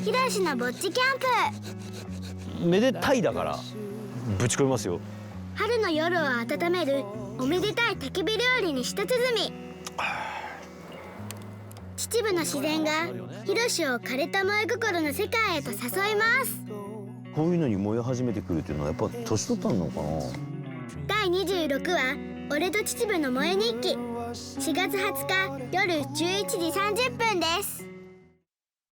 ひろしのぼっちキャンプ。めでたいだからぶち込みますよ。春の夜を温めるおめでたい焚き火料理に舌鼓。秩父の自然がひろしを枯れた萌え心の世界へと誘います。こういうのに燃え始めてくるっていうのはやっぱ年取ったのかな。第26話俺と秩父の萌え日記、4月20日夜11時30分です。